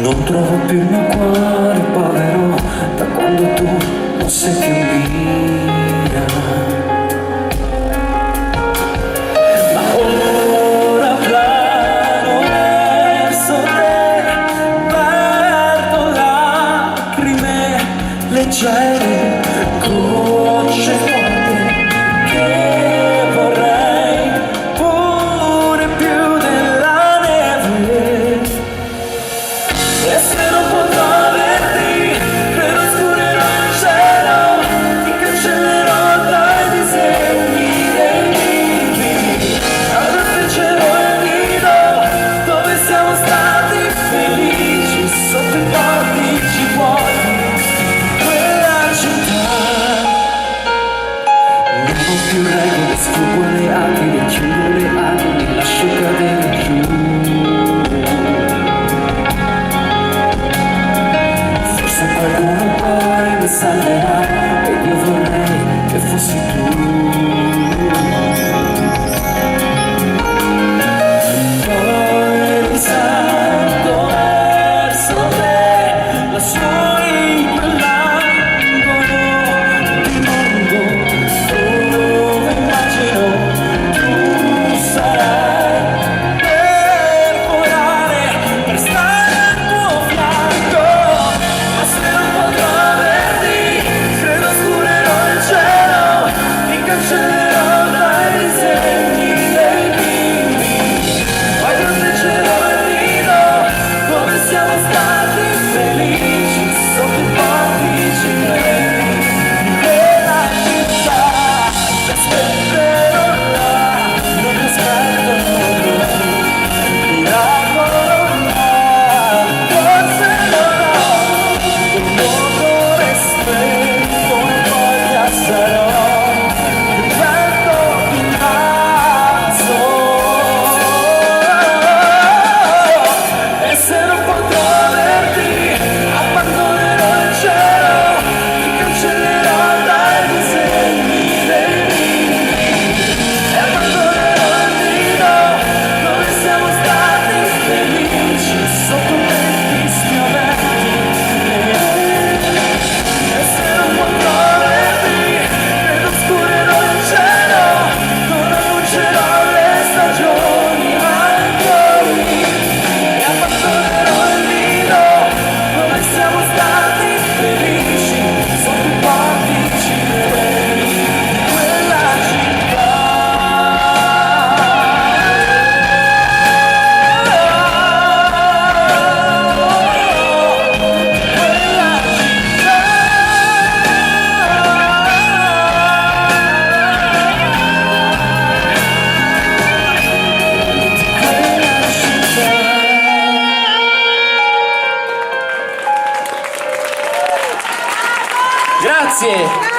Non trovo più il mio cuore povero da quando tu non sei più mia. Ma ora plano verso te, perdo lacrime leggere, gocce forti che vorrei pure più della neve. E se non potrò averti, credo scurerò il cielo, ti cancellerò dai disegni dei libri, abbraccerò il nido dove siamo stati felici, sotto i portici vuoti di quella città. Non ho più regole, sfuggo le aquile, chiudo le ali, mi lascio cadere giù. Qualcuno poi mi salverà e io vorrei che fossi tu. Poi risando verso te, lassù in quell'angolo di mondo dove immagino tu sarai per volare, per stare al tuo fianco. Se non potrò averti, credo scurerò il cielo, ti cancellerò dai disegni dei bimbi, poi proteggerò il nido dove siamo stati felici, sotto i portici treni di quella città. Ti aspetterò là, non ti aspetto più, miracolo là, forse grazie.